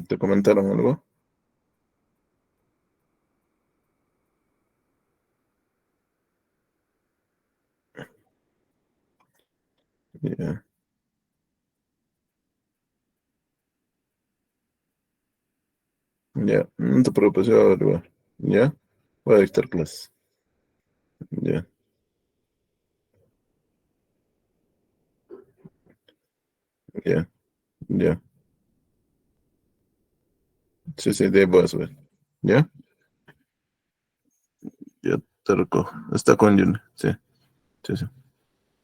¿Te comentaron algo? Ya, ya, no te preocupes, yo averiguar. ¿Ya? Voy a dictar clases. Ya, ya, ya. Sí, sí, de ahí voy a subir. ¿Ya? Ya te recojo. Está con Juni. Sí, sí, sí.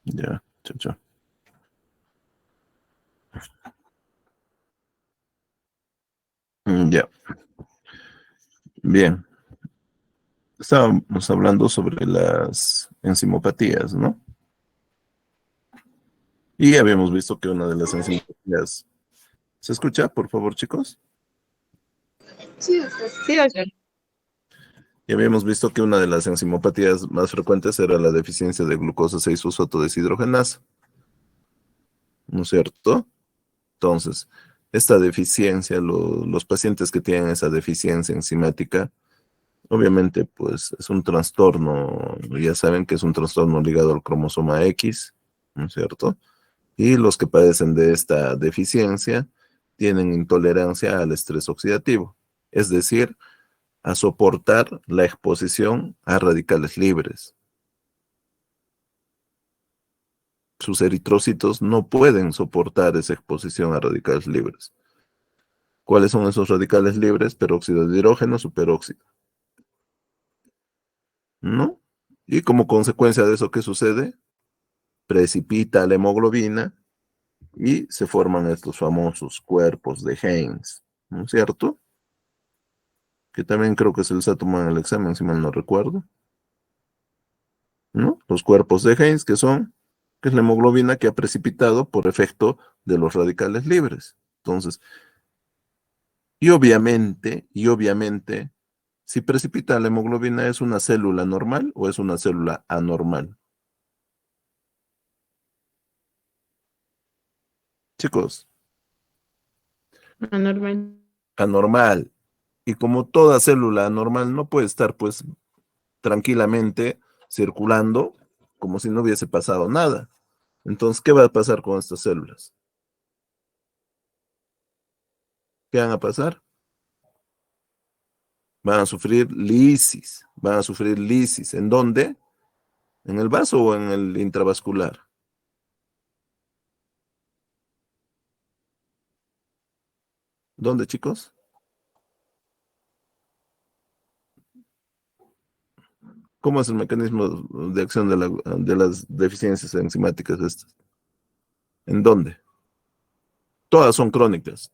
Ya, chao, chao. Ya, bien. Estábamos hablando sobre las enzimopatías, ¿no? Y habíamos visto que una de las enzimopatías... ¿Se escucha, por favor, chicos? Sí, doctor. Y habíamos visto que una de las enzimopatías más frecuentes era la deficiencia de glucosa 6-fosfato deshidrogenasa, ¿no es cierto? Entonces, esta deficiencia, los pacientes que tienen esa deficiencia enzimática, obviamente, pues es un trastorno, ya saben que es un trastorno ligado al cromosoma X, ¿no es cierto? Y los que padecen de esta deficiencia tienen intolerancia al estrés oxidativo, es decir, a soportar la exposición a radicales libres. Sus eritrocitos no pueden soportar esa exposición a radicales libres. ¿Cuáles son esos radicales libres? Peróxido de hidrógeno, superóxido, ¿no? Y como consecuencia de eso, ¿qué sucede? Precipita la hemoglobina y se forman estos famosos cuerpos de Heinz, ¿no es cierto? Que también creo que se les ha tomado en el examen, si mal no recuerdo, ¿no? Los cuerpos de Heinz, que es la hemoglobina que ha precipitado por efecto de los radicales libres. Entonces, y obviamente, si precipita la hemoglobina, ¿es una célula normal o es una célula anormal? Chicos, Anormal. anormal. Y como toda célula anormal no puede estar pues tranquilamente circulando como si no hubiese pasado nada. Entonces, ¿qué va a pasar con estas células? ¿Qué van a pasar? Van a sufrir lisis, van a sufrir lisis. ¿En dónde? ¿En el vaso o en el intravascular? ¿Dónde, chicos? ¿Cómo es el mecanismo de acción de las deficiencias enzimáticas estas? ¿En dónde? Todas son crónicas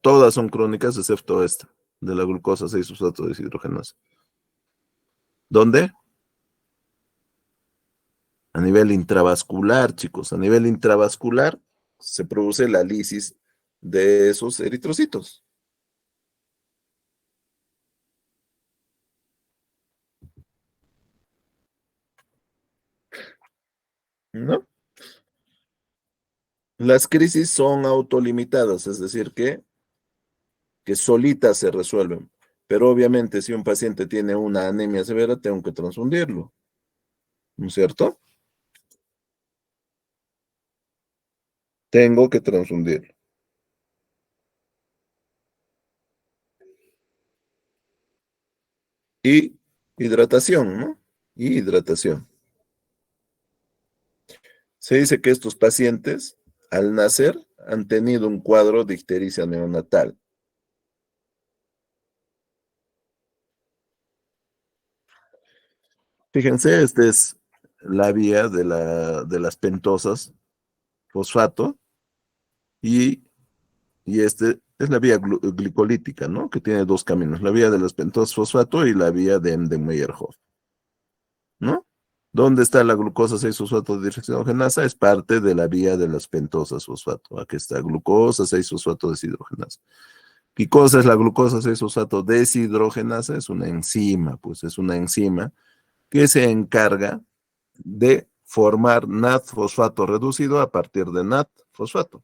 excepto esta, de la glucosa 6-fosfato deshidrogenasa. ¿Dónde? A nivel intravascular, chicos, a nivel intravascular se produce la lisis de esos eritrocitos, ¿no? Las crisis son autolimitadas, es decir, que solitas se resuelven. Pero obviamente si un paciente tiene una anemia severa, tengo que transfundirlo, ¿no es cierto? Tengo que transfundirlo. Y hidratación, ¿no? Y hidratación. Se dice que estos pacientes, al nacer, han tenido un cuadro de ictericia neonatal. Fíjense, esta es la vía de las pentosas fosfato y, y este es la vía glicolítica, ¿no? Que tiene dos caminos, la vía de las pentosas fosfato y la vía de Embden-Meyerhof, ¿no? ¿Dónde está la glucosa 6-fosfato deshidrogenasa? Es parte de la vía de las pentosas fosfato. Aquí está glucosa 6-fosfato deshidrogenasa. ¿Qué cosa es la glucosa 6-fosfato deshidrogenasa? Es una enzima, pues es una enzima que se encarga de formar NAD fosfato reducido a partir de NAD fosfato.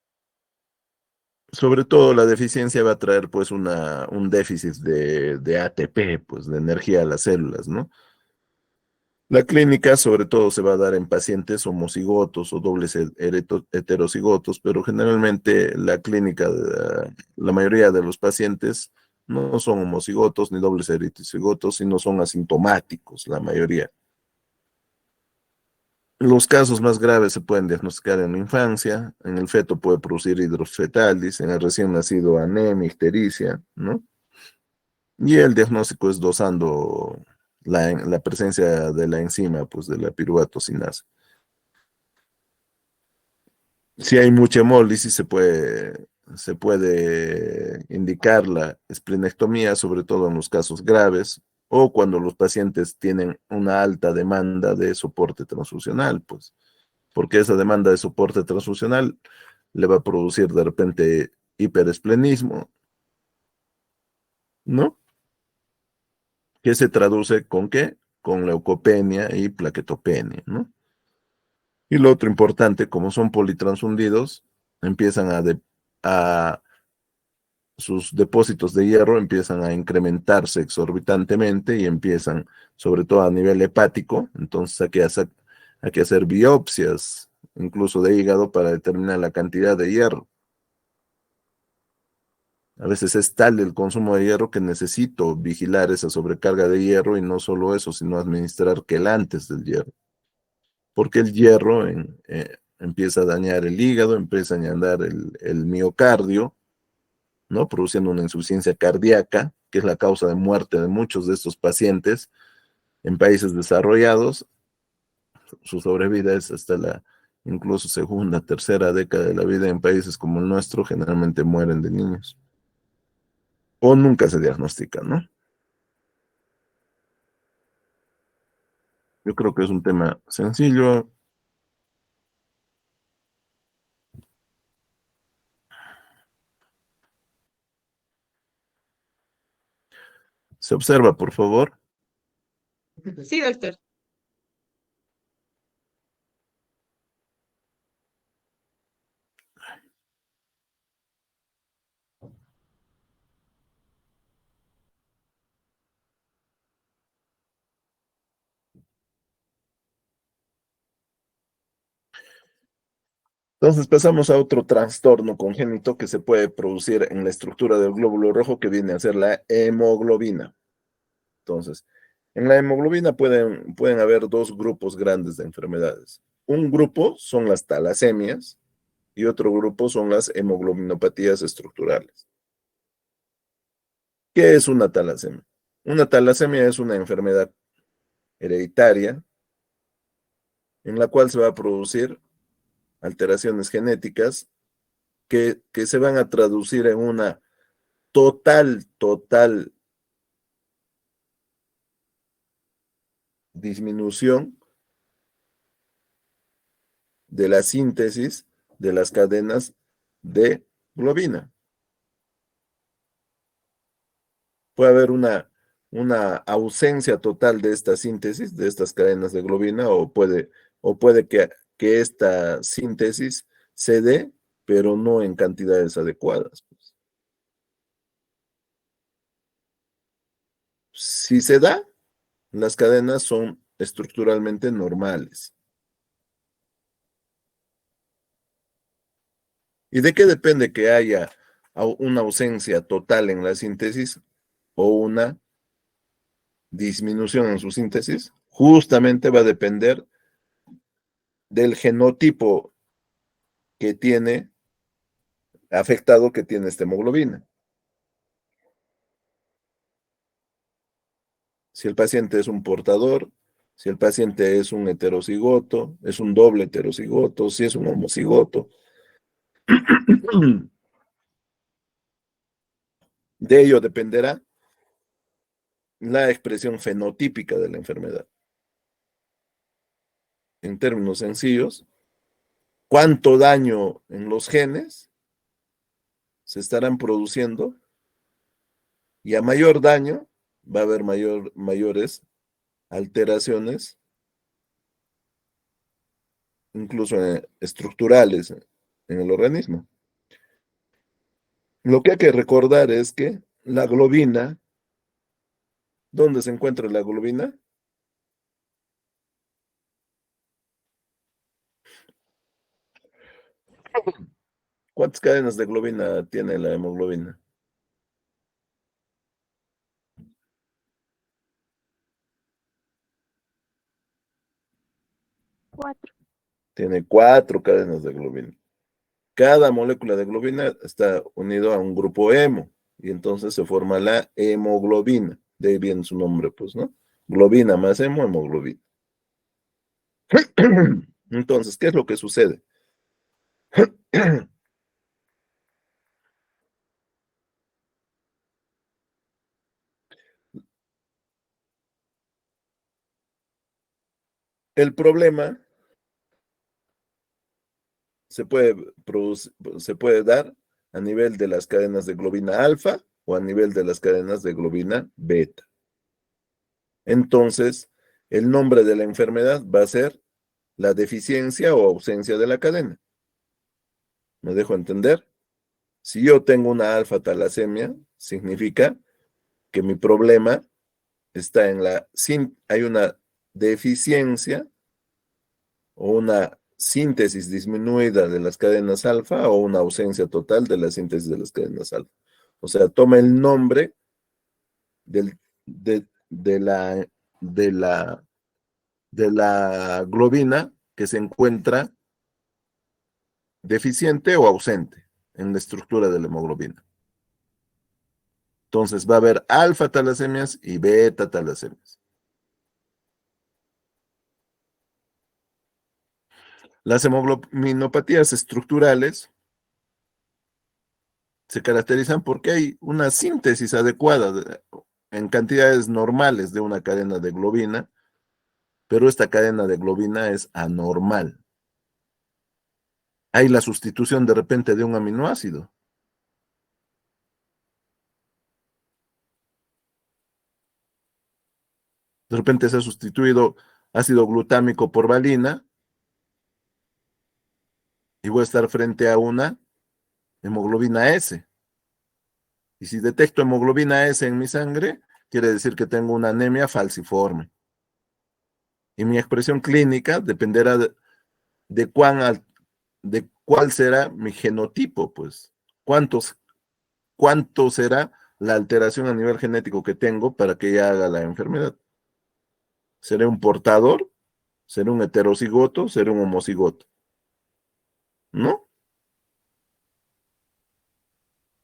Sobre todo la deficiencia va a traer pues un déficit de ATP, pues de energía a las células, ¿no? La clínica sobre todo se va a dar en pacientes homocigotos o dobles heterocigotos, pero generalmente la clínica, la mayoría de los pacientes no son homocigotos ni dobles heterocigotos, sino son asintomáticos, la mayoría. Los casos más graves se pueden diagnosticar en la infancia, en el feto puede producir hidrofetalis, en el recién nacido anemia, ictericia, ¿no? Y el diagnóstico es dosando la presencia de la enzima, pues de la piruvato sinasa. Si hay mucha hemólisis, se puede indicar la esplenectomía, sobre todo en los casos graves, o cuando los pacientes tienen una alta demanda de soporte transfusional, pues, porque esa demanda de soporte transfusional le va a producir de repente hiperesplenismo, ¿no? Que se traduce con qué? Con leucopenia y plaquetopenia, ¿no? Y lo otro importante, como son politransfundidos, empiezan a sus depósitos de hierro empiezan a incrementarse exorbitantemente y empiezan, sobre todo a nivel hepático, entonces hay que hacer biopsias, incluso de hígado, para determinar la cantidad de hierro. A veces es tal el consumo de hierro que necesito vigilar esa sobrecarga de hierro y no solo eso, sino administrar quelantes del hierro, porque el hierro empieza a dañar el hígado, empieza a dañar el miocardio, ¿no? Produciendo una insuficiencia cardíaca, que es la causa de muerte de muchos de estos pacientes en países desarrollados. Su sobrevida es hasta la incluso segunda, tercera década de la vida. En países como el nuestro generalmente mueren de niños o nunca se diagnostica, ¿no? Yo creo que es un tema sencillo. Se observa, por favor. Sí, doctor. Entonces pasamos a otro trastorno congénito que se puede producir en la estructura del glóbulo rojo que viene a ser la hemoglobina. Entonces, en la hemoglobina pueden haber dos grupos grandes de enfermedades. Un grupo son las talasemias y otro grupo son las hemoglobinopatías estructurales. ¿Qué es una talasemia? Una talasemia es una enfermedad hereditaria en la cual se va a producir alteraciones genéticas que se van a traducir en una total disminución de la síntesis de las cadenas de globina. Puede haber una ausencia total de esta síntesis, de estas cadenas de globina, o puede que esta síntesis se dé, pero no en cantidades adecuadas, pues. Si se da, las cadenas son estructuralmente normales. ¿Y de qué depende que haya una ausencia total en la síntesis o una disminución en su síntesis? Justamente va a depender del genotipo que tiene afectado que tiene esta hemoglobina. Si el paciente es un portador, si el paciente es un heterocigoto, es un doble heterocigoto, si es un homocigoto. De ello dependerá la expresión fenotípica de la enfermedad. En términos sencillos, cuánto daño en los genes se estarán produciendo y a mayor daño va a haber mayores alteraciones, incluso estructurales en el organismo. Lo que hay que recordar es que la globina, ¿dónde se encuentra la globina? ¿Cuántas cadenas de globina tiene la hemoglobina? 4. Tiene 4 cadenas de globina. Cada molécula de globina está unido a un grupo hemo y entonces se forma la hemoglobina. De ahí viene su nombre, pues, ¿no? Globina más hemo, hemoglobina. Entonces, ¿qué es lo que sucede? El problema se puede dar a nivel de las cadenas de globina alfa o a nivel de las cadenas de globina beta. Entonces, el nombre de la enfermedad va a ser la deficiencia o ausencia de la cadena. ¿Me dejo entender? Si yo tengo una alfa-talasemia, significa que mi problema está hay una deficiencia o una síntesis disminuida de las cadenas alfa o una ausencia total de la síntesis de las cadenas alfa. O sea, toma el nombre del, de de la, de la globina que se encuentra deficiente o ausente en la estructura de la hemoglobina. Entonces va a haber alfa talasemias y beta talasemias. Las hemoglobinopatías estructurales se caracterizan porque hay una síntesis adecuada en cantidades normales de una cadena de globina, pero esta cadena de globina es anormal. Hay la sustitución de repente de un aminoácido. De repente se ha sustituido ácido glutámico por valina y voy a estar frente a una hemoglobina S. Y si detecto hemoglobina S en mi sangre, quiere decir que tengo una anemia falciforme. Y mi expresión clínica dependerá de de cuál será mi genotipo, pues. ¿Cuántos, ¿Cuánto será la alteración a nivel genético que tengo para que ella haga la enfermedad? ¿Seré un portador? ¿Seré un heterocigoto? ¿Seré un homocigoto? ¿No?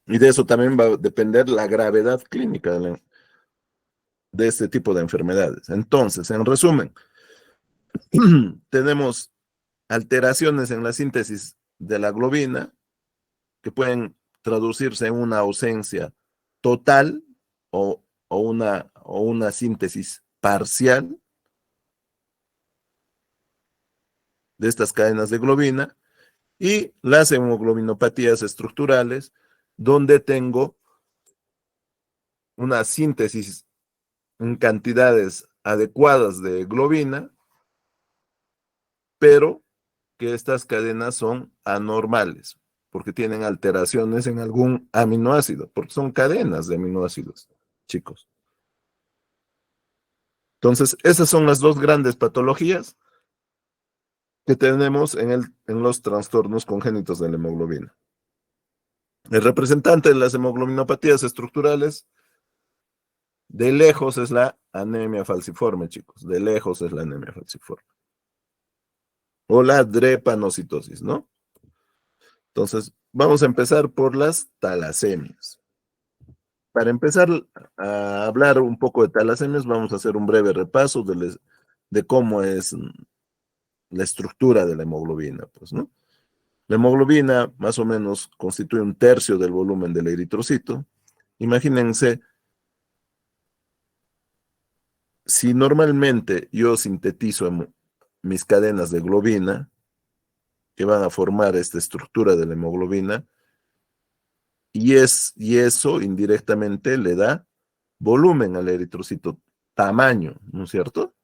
Y de eso también va a depender la gravedad clínica de este tipo de enfermedades. Entonces, en resumen, tenemos alteraciones en la síntesis de la globina que pueden traducirse en una ausencia total o una síntesis parcial de estas cadenas de globina y las hemoglobinopatías estructurales, donde tengo una síntesis en cantidades adecuadas de globina, pero que estas cadenas son anormales, porque tienen alteraciones en algún aminoácido, porque son cadenas de aminoácidos, chicos. Entonces, esas son las dos grandes patologías que tenemos en los trastornos congénitos de la hemoglobina. El representante de las hemoglobinopatías estructurales, de lejos es la anemia falciforme, chicos. De lejos es la anemia falciforme. O la drepanocitosis, ¿no? Entonces, vamos a empezar por las talasemias. Para empezar a hablar un poco de talasemias, vamos a hacer un breve repaso de cómo es la estructura de la hemoglobina, pues, ¿no? La hemoglobina más o menos constituye un tercio del volumen del eritrocito. Imagínense, si normalmente yo sintetizo mis cadenas de globina, que van a formar esta estructura de la hemoglobina, y eso indirectamente le da volumen al eritrocito, tamaño, ¿no es cierto?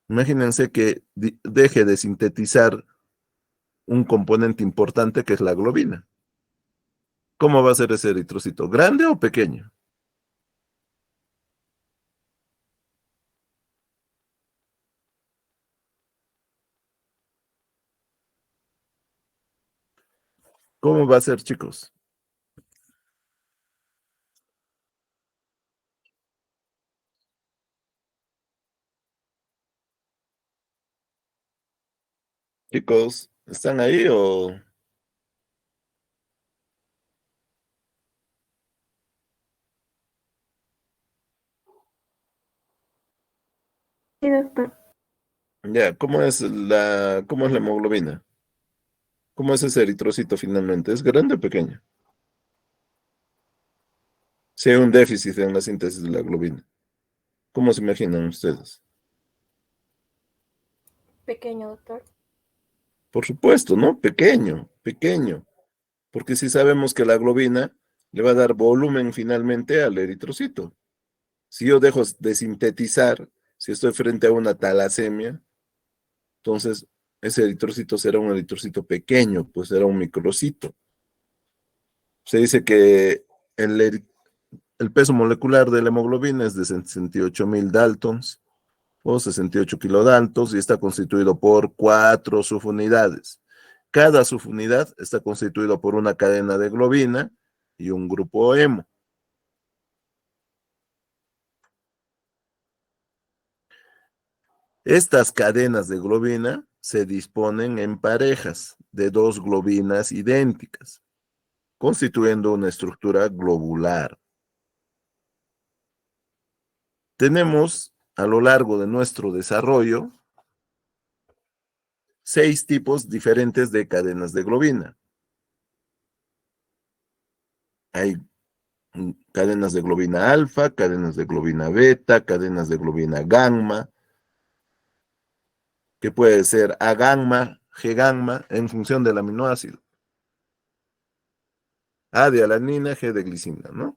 Imagínense que deje de sintetizar un componente importante que es la globina. ¿Cómo va a ser ese eritrocito? ¿Grande o pequeño? ¿Cómo va a ser, chicos? Chicos, ¿están ahí o...? Sí, doctor. Ya, ¿cómo es la hemoglobina? ¿Cómo es ese eritrocito finalmente? ¿Es grande o pequeño? Si hay un déficit en la síntesis de la globina. ¿Cómo se imaginan ustedes? Pequeño, doctor. Por supuesto, ¿no? Pequeño, pequeño. Porque si sabemos que la globina le va a dar volumen finalmente al eritrocito. Si yo dejo de sintetizar, si estoy frente a una talasemia, entonces ese eritrocito será un eritrocito pequeño, pues será un microcito. Se dice que el peso molecular de la hemoglobina es de 68.000 Daltons o 68 kilodaltons y está constituido por 4 subunidades. Cada subunidad está constituido por una cadena de globina y un grupo hemo. Estas cadenas de globina se disponen en parejas de dos globinas idénticas, constituyendo una estructura globular. Tenemos a lo largo de nuestro desarrollo 6 tipos diferentes de cadenas de globina. Hay cadenas de globina alfa, cadenas de globina beta, cadenas de globina gamma, que puede ser A gamma, G gamma, en función del aminoácido. A de alanina, G de glicina, ¿no?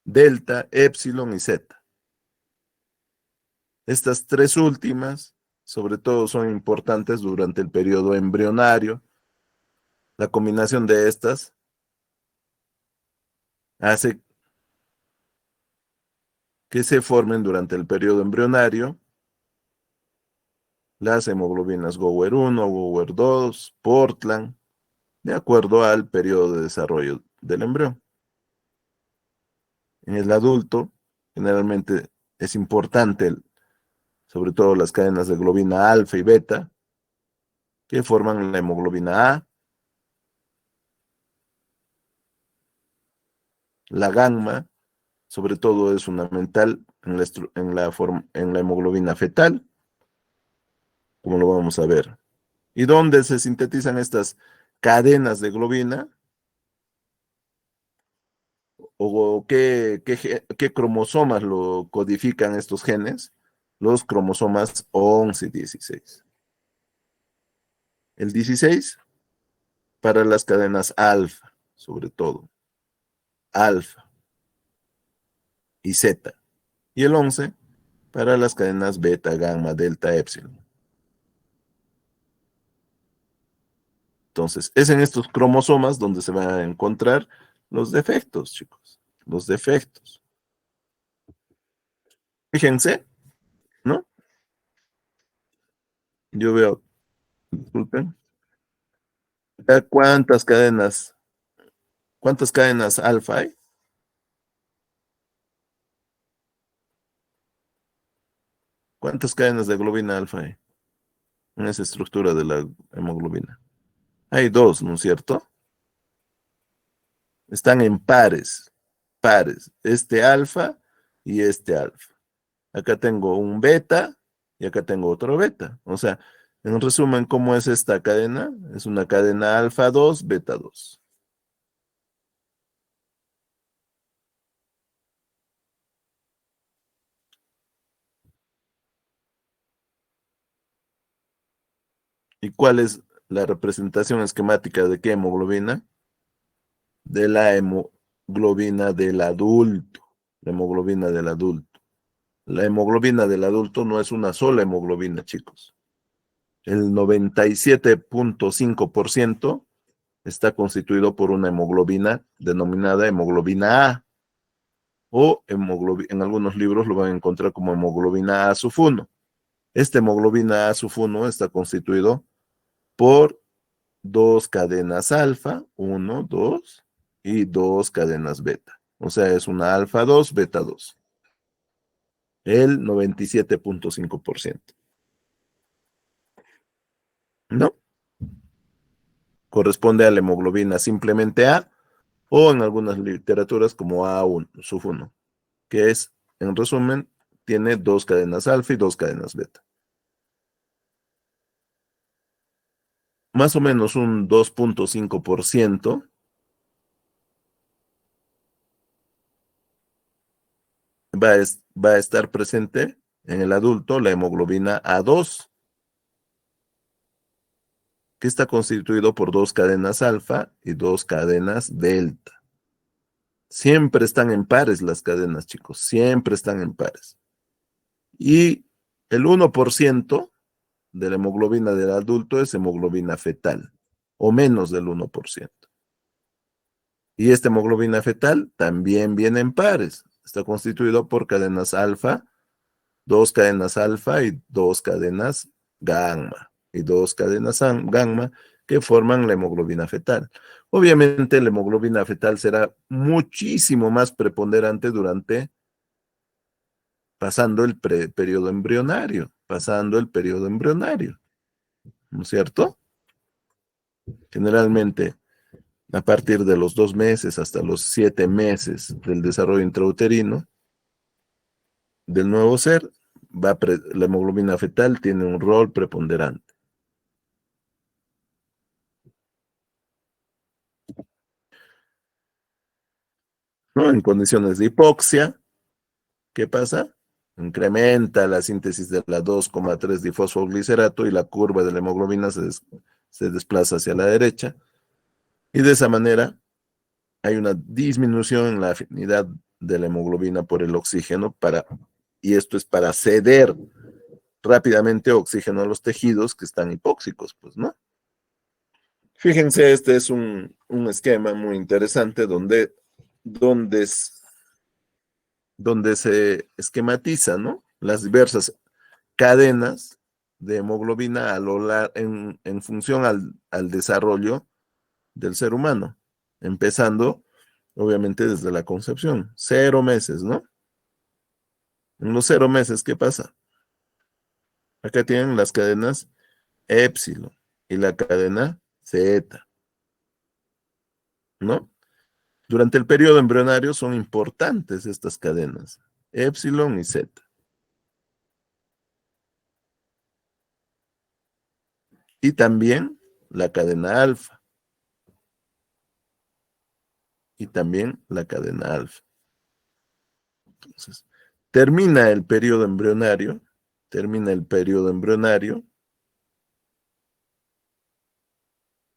Delta, epsilon y zeta. Estas tres últimas, sobre todo, son importantes durante el periodo embrionario. La combinación de estas hace que se formen durante el periodo embrionario las hemoglobinas Gower 1, Gower 2, Portland, de acuerdo al periodo de desarrollo del embrión. En el adulto, generalmente es importante, sobre todo las cadenas de globina alfa y beta, que forman la hemoglobina A, la gamma, sobre todo es fundamental en la hemoglobina fetal, como lo vamos a ver. ¿Y dónde se sintetizan estas cadenas de globina? ¿O qué cromosomas lo codifican estos genes? Los cromosomas 11 y 16. El 16 para las cadenas alfa, sobre todo, alfa y zeta. Y el 11 para las cadenas beta, gamma, delta, epsilon. Entonces, es en estos cromosomas donde se van a encontrar los defectos, chicos. Los defectos. Fíjense, ¿no? Yo veo, disculpen, acá cuántas cadenas alfa hay. ¿Cuántas cadenas de globina alfa hay en esa estructura de la hemoglobina? Hay dos, ¿no es cierto? Están en pares, pares. Este alfa y este alfa. Acá tengo un beta y acá tengo otro beta. O sea, en resumen, ¿cómo es esta cadena? Es una cadena alfa 2, beta 2. ¿Y cuál es la representación esquemática de qué hemoglobina? De la hemoglobina del adulto. La hemoglobina del adulto. La hemoglobina del adulto no es una sola hemoglobina, chicos. el 97.5% está constituido por una hemoglobina denominada hemoglobina A, o en algunos libros lo van a encontrar como hemoglobina A sub 1. Esta hemoglobina A sub 1 está constituido por dos cadenas alfa, 1, 2, y dos cadenas beta. O sea, es una alfa 2, beta 2. El 97.5%. ¿No? Corresponde a la hemoglobina simplemente A, o en algunas literaturas como A1, sub 1, que es, en resumen, tiene dos cadenas alfa y dos cadenas beta. Más o menos un 2.5% va a estar presente en el adulto la hemoglobina A2, que está constituido por dos cadenas alfa y dos cadenas delta. Siempre están en pares las cadenas, chicos, siempre están en pares. Y el 1% de la hemoglobina del adulto es hemoglobina fetal, o menos del 1%. Y esta hemoglobina fetal también viene en pares. Está constituido por cadenas alfa, dos cadenas alfa y dos cadenas gamma. Y dos cadenas gamma que forman la hemoglobina fetal. Obviamente la hemoglobina fetal será muchísimo más preponderante pasando el periodo embrionario, ¿no es cierto? Generalmente, a partir de los 2 meses hasta los 7 meses del desarrollo intrauterino del nuevo ser, la hemoglobina fetal tiene un rol preponderante. ¿No? En condiciones de hipoxia, ¿qué pasa? Incrementa la síntesis de la 2,3-difosfoglicerato y la curva de la hemoglobina se desplaza hacia la derecha. Y de esa manera hay una disminución en la afinidad de la hemoglobina por el oxígeno, y esto es para ceder rápidamente oxígeno a los tejidos que están hipóxicos, pues, ¿no? Fíjense, este es un esquema muy interesante donde se esquematiza, ¿no? Las diversas cadenas de hemoglobina en función al desarrollo del ser humano, empezando, obviamente, desde la concepción. 0 meses, ¿no? En los 0 meses, ¿qué pasa? Acá tienen las cadenas épsilon y la cadena zeta, ¿no? Durante el periodo embrionario son importantes estas cadenas, épsilon y zeta. Y también la cadena alfa. Y también la cadena alfa. Entonces, termina el periodo embrionario,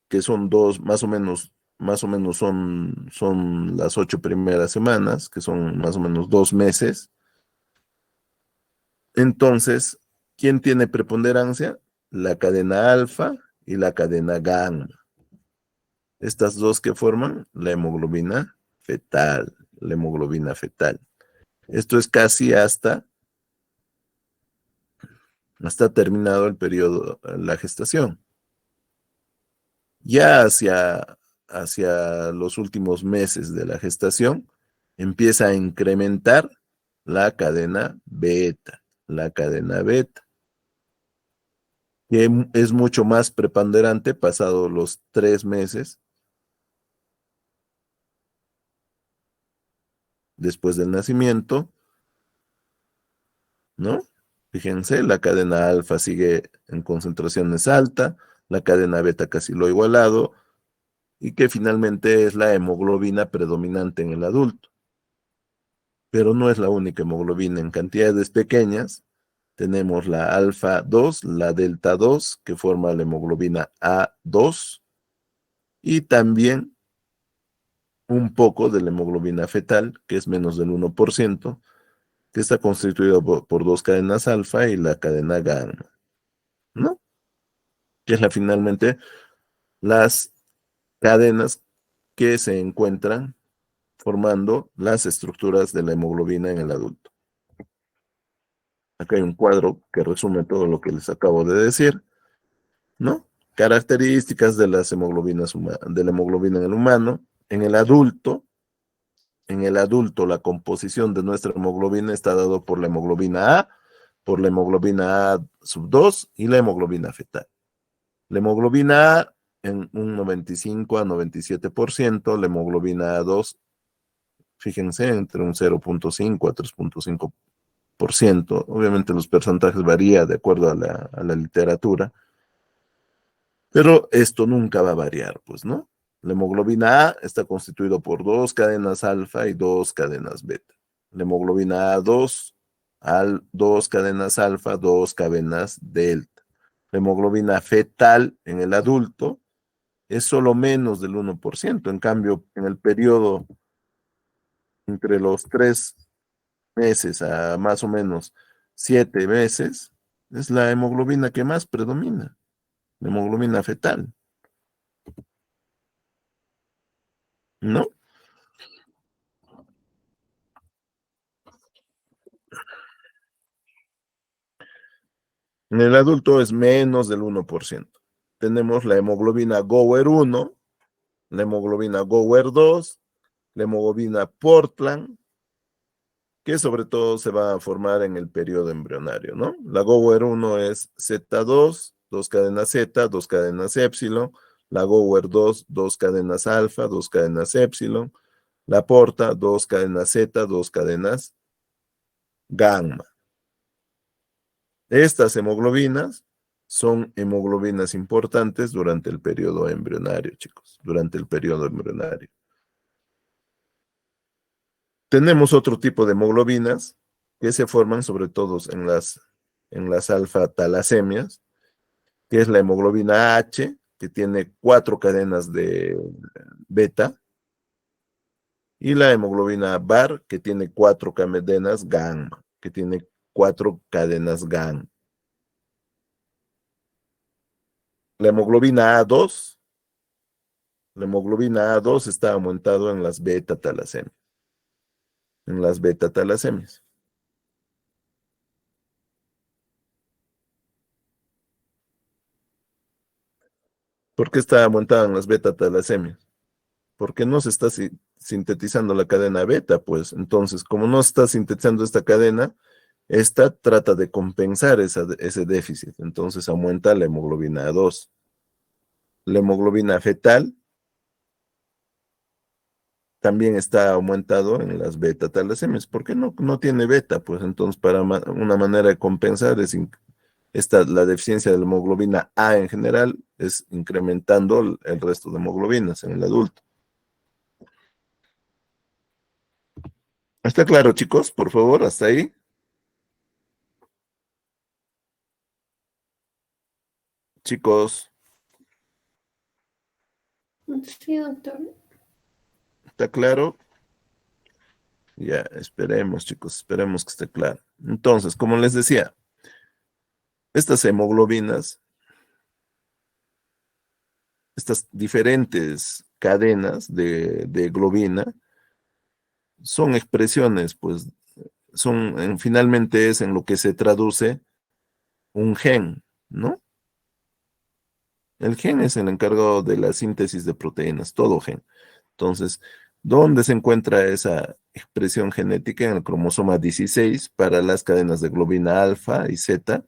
que son más o menos son las 8 primeras semanas, que son más o menos 2 meses. Entonces, ¿quién tiene preponderancia? La cadena alfa y la cadena gamma. Estas dos que forman la hemoglobina fetal, Esto es casi hasta terminado el periodo, la gestación. Ya hacia los últimos meses de la gestación, empieza a incrementar la cadena beta, que es mucho más preponderante pasado los 3 meses después del nacimiento, ¿no? Fíjense, la cadena alfa sigue en concentraciones alta, la cadena beta casi lo igualado, y que finalmente es la hemoglobina predominante en el adulto. Pero no es la única hemoglobina. En cantidades pequeñas tenemos la alfa 2, la delta 2, que forma la hemoglobina A2, y también un poco de la hemoglobina fetal, que es menos del 1%, que está constituida por dos cadenas alfa y la cadena gamma, ¿no? que es finalmente las cadenas que se encuentran formando las estructuras de la hemoglobina en el adulto. Acá hay un cuadro que resume todo lo que les acabo de decir, ¿no? Características de las hemoglobinas de la hemoglobina en el humano. En el adulto, la composición de nuestra hemoglobina está dado por la hemoglobina A, por la hemoglobina A sub 2 y la hemoglobina fetal. La hemoglobina A en un 95 a 97%, la hemoglobina A2, fíjense, entre un 0.5 a 3.5%. Obviamente los porcentajes varían de acuerdo a la literatura, pero esto nunca va a variar, pues, ¿no? La hemoglobina A está constituido por dos cadenas alfa y dos cadenas beta. La hemoglobina A2, dos cadenas alfa, dos cadenas delta. La hemoglobina fetal en el adulto es solo menos del 1%. En cambio, en el periodo entre los 3 meses a más o menos 7 meses, es la hemoglobina que más predomina, la hemoglobina fetal, ¿no? En el adulto es menos del 1%. Tenemos la hemoglobina Gower 1, la hemoglobina Gower 2, la hemoglobina Portland, que sobre todo se va a formar en el periodo embrionario, ¿no? La Gower 1 es Z2, dos cadenas Z, dos cadenas épsilon, la Gower 2, dos cadenas alfa, dos cadenas épsilon, la Porta, dos cadenas Z, dos cadenas gamma. Estas hemoglobinas son hemoglobinas importantes durante el periodo embrionario, chicos, durante el periodo embrionario. Tenemos otro tipo de hemoglobinas que se forman sobre todo en las alfa-talasemias, que es la hemoglobina H, que tiene 4 cadenas de beta, y la hemoglobina VAR, que tiene 4 cadenas gamma, que tiene 4 cadenas gamma. La hemoglobina A2, la hemoglobina A2 está aumentado en las beta-talasemias, en las beta-talasemias. ¿Por qué está aumentada en las beta-talasemias? Porque no se está sintetizando la cadena beta, pues. Entonces, como no está sintetizando esta cadena, esta trata de compensar ese déficit. Entonces aumenta la hemoglobina A2. La hemoglobina fetal también está aumentado en las beta-talasemias. ¿Por qué no tiene beta? Pues entonces, para una manera de compensar la deficiencia de la hemoglobina A en general es incrementando el resto de hemoglobinas en el adulto. ¿Está claro, chicos? Por favor, hasta ahí. Chicos, Sí, doctor. ¿está claro? Ya, esperemos, chicos, esperemos que esté claro. Entonces, como les decía, estas hemoglobinas, estas diferentes cadenas de globina, son expresiones, pues, finalmente es en lo que se traduce un gen, ¿no? El gen es el encargado de la síntesis de proteínas, todo gen. Entonces, ¿dónde se encuentra esa expresión genética? En el cromosoma 16 para las cadenas de globina alfa y zeta,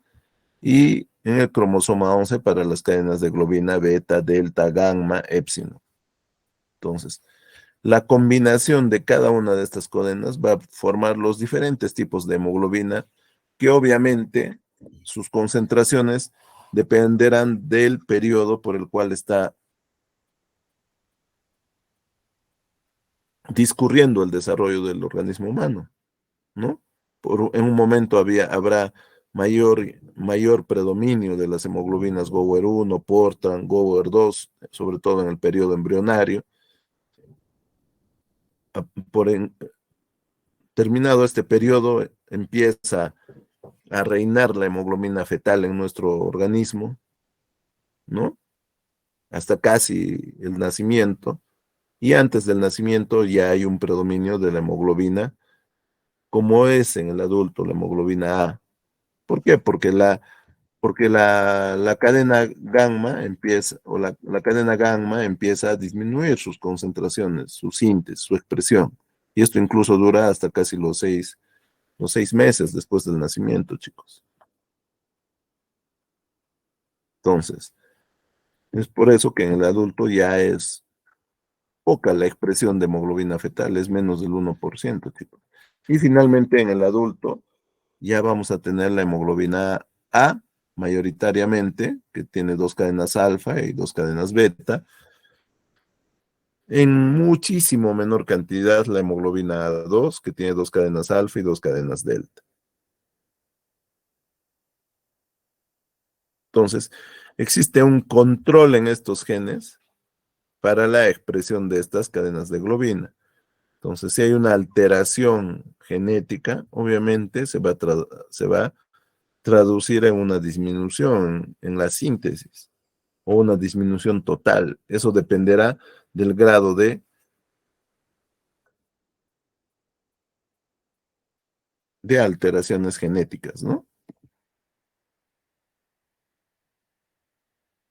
y en el cromosoma 11 para las cadenas de globina beta, delta, gamma, épsilon. Entonces, la combinación de cada una de estas cadenas va a formar los diferentes tipos de hemoglobina, que obviamente sus concentraciones dependerán del periodo por el cual está discurriendo el desarrollo del organismo humano, ¿no? En un momento habrá mayor predominio de las hemoglobinas Gower 1, Portland, Gower 2, sobre todo en el periodo embrionario. A- Por en- Terminado este periodo, empieza a reinar la hemoglobina fetal en nuestro organismo, ¿no? Hasta casi el nacimiento. Y antes del nacimiento ya hay un predominio de la hemoglobina, como es en el adulto la hemoglobina A. ¿Por qué? Porque la cadena gamma empieza, o la cadena gamma empieza a disminuir sus concentraciones, su síntesis, su expresión. Y esto incluso dura hasta casi los seis meses después del nacimiento, chicos. Entonces, es por eso que en el adulto ya es poca la expresión de hemoglobina fetal, es menos del 1%, chicos. Y finalmente en el adulto ya vamos a tener la hemoglobina A mayoritariamente, que tiene dos cadenas alfa y dos cadenas beta. En muchísimo menor cantidad la hemoglobina A2, que tiene dos cadenas alfa y dos cadenas delta. Entonces, existe un control en estos genes para la expresión de estas cadenas de globina. Entonces, si hay una alteración genética, obviamente se va a traducir en una disminución en la síntesis o una disminución total. Eso dependerá del grado de alteraciones genéticas, ¿no?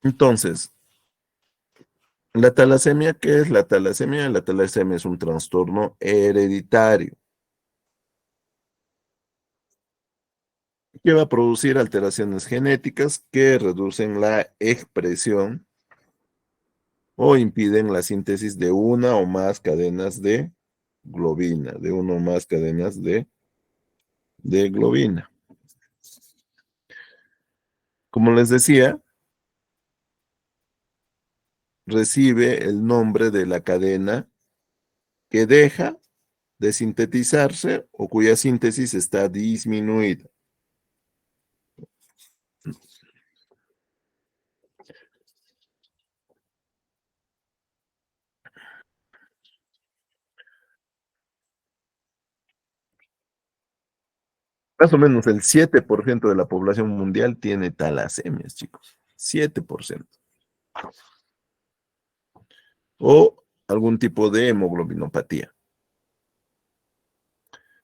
Entonces, la talasemia, ¿qué es la talasemia? La talasemia es un trastorno hereditario que va a producir alteraciones genéticas que reducen la expresión o impiden la síntesis de una o más cadenas de globina, de una o más cadenas de globina. Como les decía, recibe el nombre de la cadena que deja de sintetizarse o cuya síntesis está disminuida. Más o menos el 7% de la población mundial tiene talasemias, chicos. 7%. O algún tipo de hemoglobinopatía.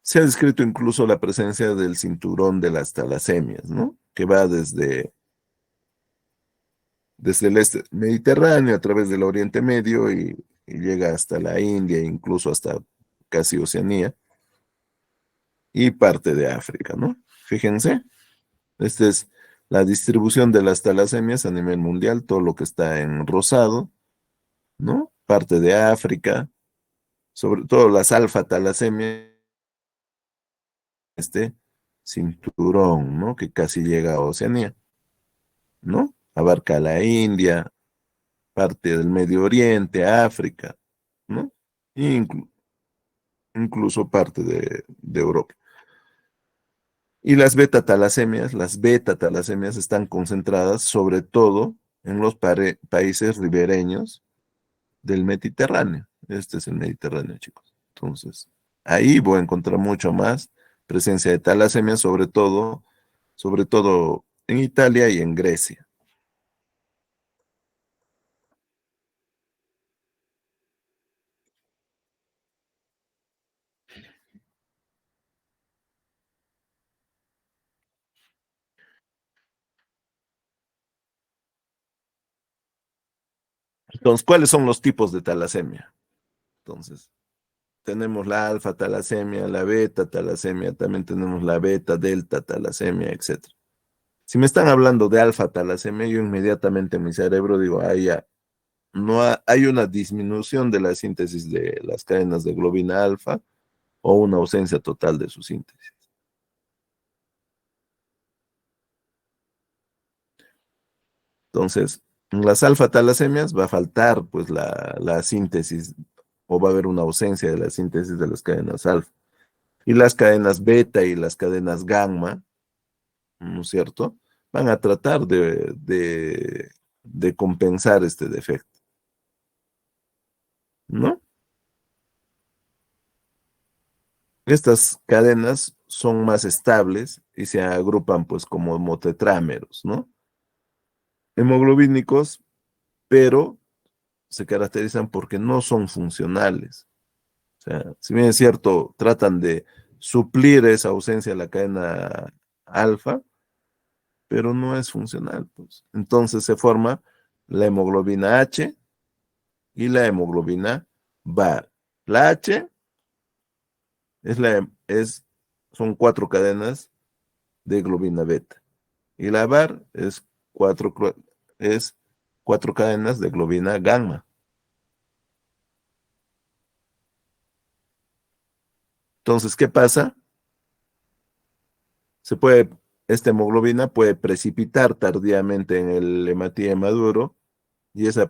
Se ha descrito incluso la presencia del cinturón de las talasemias, ¿no? Que va desde el este Mediterráneo a través del Oriente Medio y llega hasta la India, incluso hasta casi Oceanía y parte de África, ¿no? Fíjense, esta es la distribución de las talasemias a nivel mundial, todo lo que está en rosado, ¿no? Parte de África, sobre todo las alfa-talasemias, este cinturón, ¿no? Que casi llega a Oceanía, ¿no? Abarca la India, parte del Medio Oriente, África, ¿no? Inclu- Incluso parte de Europa. Y las beta-talasemias están concentradas sobre todo en los países ribereños del Mediterráneo. Este es el Mediterráneo, chicos. Entonces, ahí voy a encontrar mucho más presencia de talasemias, sobre todo en Italia y en Grecia. Entonces, ¿cuáles son los tipos de talasemia? Entonces, tenemos la alfa talasemia, la beta talasemia, también tenemos la beta, delta talasemia, etcétera. Si me están hablando de alfa talasemia, yo inmediatamente en mi cerebro digo, ah, ya, no hay una disminución de la síntesis de las cadenas de globina alfa o una ausencia total de su síntesis. Entonces, en las alfa talasemias va a faltar pues la síntesis o va a haber una ausencia de la síntesis de las cadenas alfa. Y las cadenas beta y las cadenas gamma, ¿no es cierto? Van a tratar de compensar este defecto, ¿no? Estas cadenas son más estables y se agrupan pues como tetrámeros, ¿no? hemoglobínicos, pero se caracterizan porque no son funcionales. O sea, si bien es cierto, tratan de suplir esa ausencia de la cadena alfa, pero no es funcional, pues. Entonces se forma la hemoglobina H y la hemoglobina VAR. La H son 4 cadenas de globina beta y la VAR cuatro, es 4 cadenas de globina gamma. Entonces, ¿qué pasa? Esta hemoglobina puede precipitar tardíamente en el hematíe maduro y esa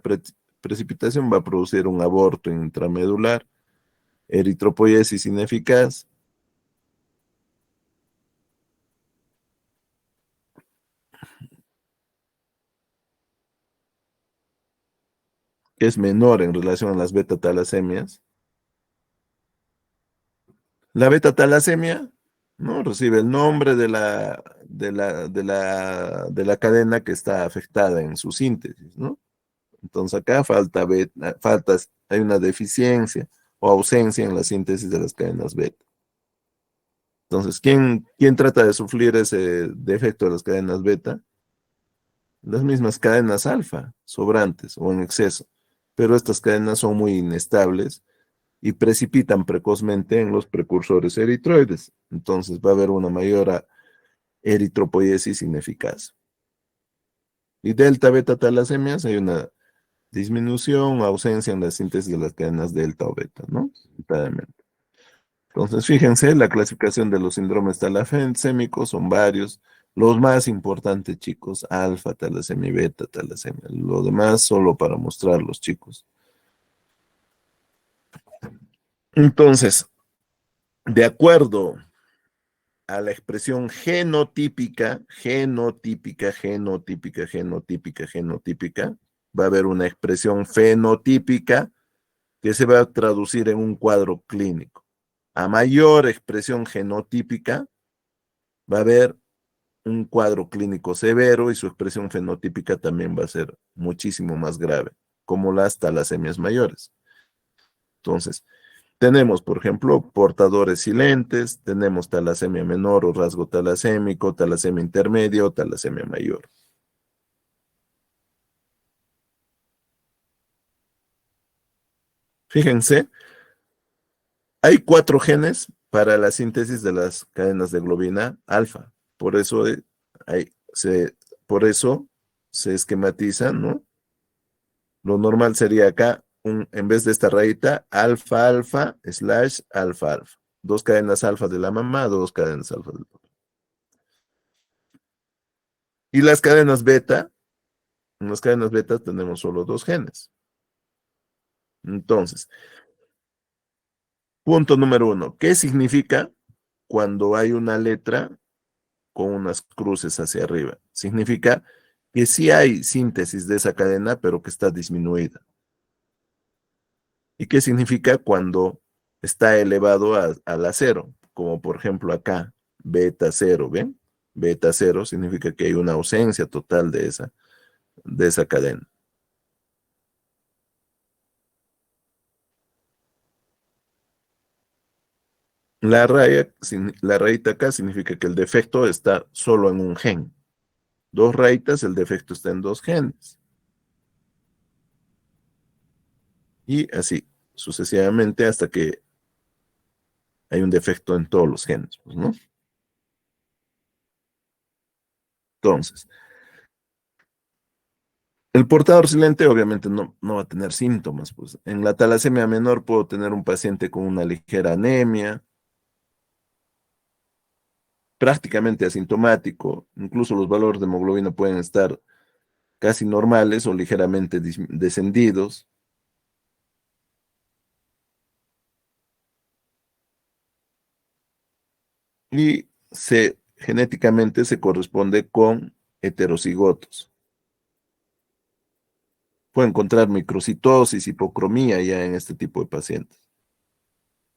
precipitación va a producir un aborto intramedular, eritropoiesis ineficaz, que es menor en relación a las beta-talasemias. La beta-talasemia, ¿no? Recibe el nombre de la cadena que está afectada en su síntesis, ¿no? Entonces acá hay una deficiencia o ausencia en la síntesis de las cadenas beta. Entonces, ¿quién trata de sufrir ese defecto de las cadenas beta? Las mismas cadenas alfa, sobrantes o en exceso. Pero estas cadenas son muy inestables y precipitan precozmente en los precursores eritroides. Entonces va a haber una mayor eritropoiesis ineficaz. Y delta beta talasemias hay una disminución o ausencia en la síntesis de las cadenas delta o beta, ¿no? Entonces, fíjense, la clasificación de los síndromes talasémicos son varios. Los más importantes, chicos, alfa, talasemia y beta, talasemia. Lo demás solo para mostrarlos, chicos. Entonces, de acuerdo a la expresión genotípica, va a haber una expresión fenotípica que se va a traducir en un cuadro clínico. A mayor expresión genotípica, va a haber un cuadro clínico severo y su expresión fenotípica también va a ser muchísimo más grave, como las talasemias mayores. Entonces, tenemos, por ejemplo, portadores silentes, tenemos talasemia menor o rasgo talasémico, talasemia intermedia o talasemia mayor. Fíjense, hay 4 genes para la síntesis de las cadenas de globina alfa. Por eso, por eso se esquematiza, ¿no? Lo normal sería acá, en vez de esta rayita, alfa alfa slash alfa alfa. 2 cadenas alfa de la mamá, 2 cadenas alfa del papá. Y las cadenas beta, en las cadenas beta tenemos solo 2 genes. Entonces, punto número 1. ¿Qué significa cuando hay una letra con unas cruces hacia arriba? Significa que sí hay síntesis de esa cadena, pero que está disminuida. ¿Y qué significa cuando está elevado a la cero? Como por ejemplo acá, beta cero, ¿ven? Beta cero significa que hay una ausencia total de esa cadena. La rayita acá significa que el defecto está solo en un gen. 2 rayitas, el defecto está en 2 genes. Y así, sucesivamente, hasta que hay un defecto en todos los genes, pues, ¿no? Entonces, el portador silente obviamente no va a tener síntomas, pues. En la talasemia menor puedo tener un paciente con una ligera anemia, prácticamente asintomático, incluso los valores de hemoglobina pueden estar casi normales o ligeramente descendidos. Y genéticamente se corresponde con heterocigotos. Puede encontrar microcitosis, hipocromía ya en este tipo de pacientes.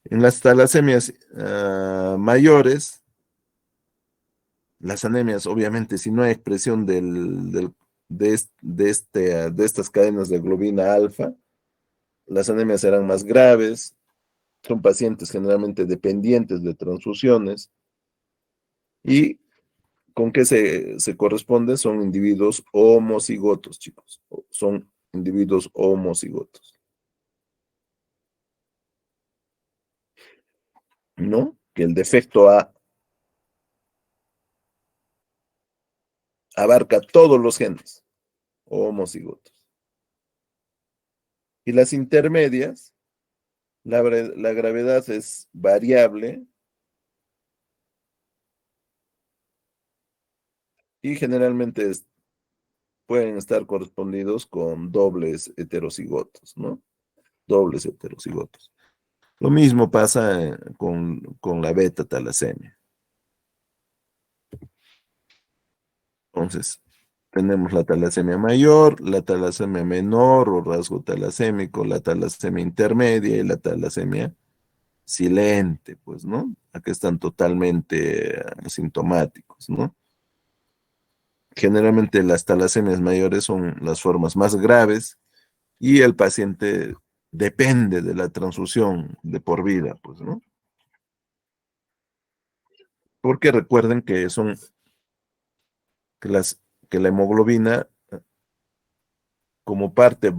En las talasemias mayores, las anemias, obviamente, si no hay expresión de estas cadenas de globina alfa, las anemias serán más graves, son pacientes generalmente dependientes de transfusiones y con qué se corresponde son individuos homocigotos, chicos, son individuos homocigotos, ¿no? Que el defecto A abarca todos los genes homocigotos. Y las intermedias, la gravedad es variable y generalmente pueden estar correspondidos con dobles heterocigotos, ¿no? Dobles heterocigotos. Lo mismo pasa con la beta talasemia. Entonces, tenemos la talasemia mayor, la talasemia menor o rasgo talasémico, la talasemia intermedia y la talasemia silente, pues, ¿no? Acá están totalmente asintomáticos, ¿no? Generalmente las talasemias mayores son las formas más graves y el paciente depende de la transfusión de por vida, pues, ¿no? Porque recuerden que que que la hemoglobina, como parte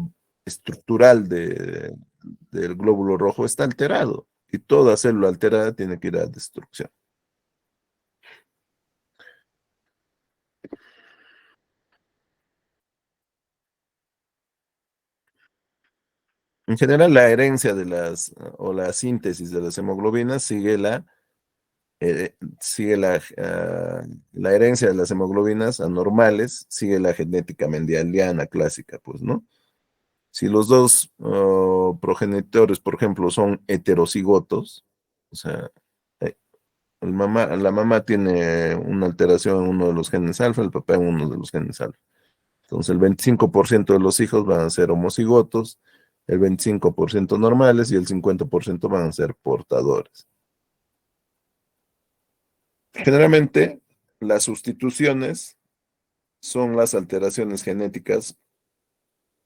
estructural del glóbulo rojo, está alterado y toda célula alterada tiene que ir a destrucción. En general, la herencia o la síntesis de las hemoglobinas la herencia de las hemoglobinas anormales, sigue la genética mendeliana clásica, pues, ¿no? Si los dos progenitores, por ejemplo, son heterocigotos, o sea, eh, la mamá tiene una alteración en uno de los genes alfa, el papá en uno de los genes alfa. Entonces, el 25% de los hijos van a ser homocigotos, el 25% normales y el 50% van a ser portadores. Generalmente, las sustituciones son las alteraciones genéticas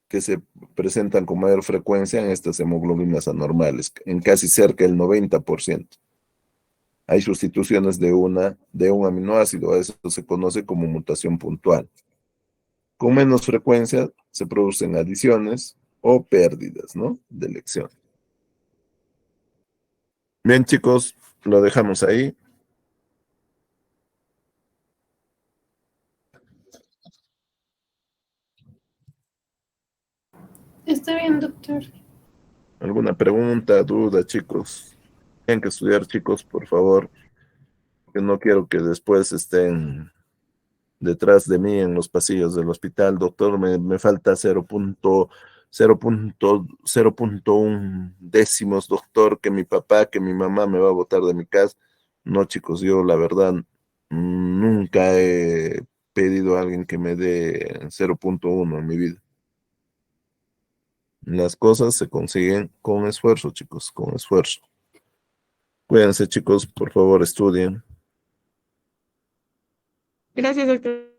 que se presentan con mayor frecuencia en estas hemoglobinas anormales, en casi cerca del 90%. Hay sustituciones de un aminoácido, eso se conoce como mutación puntual. Con menos frecuencia se producen adiciones o pérdidas, ¿no? De elección. Bien, chicos, lo dejamos ahí. Está bien, doctor. ¿Alguna pregunta, duda, chicos? Tienen que estudiar, chicos, por favor, que no quiero que después estén detrás de mí en los pasillos del hospital. Doctor, me falta 0.1 décimos, doctor, que mi papá, que mi mamá me va a botar de mi casa. No, chicos, yo la verdad nunca he pedido a alguien que me dé 0.1 en mi vida. Las cosas se consiguen con esfuerzo, chicos, con esfuerzo. Cuídense, chicos, por favor, estudien. Gracias, doctor.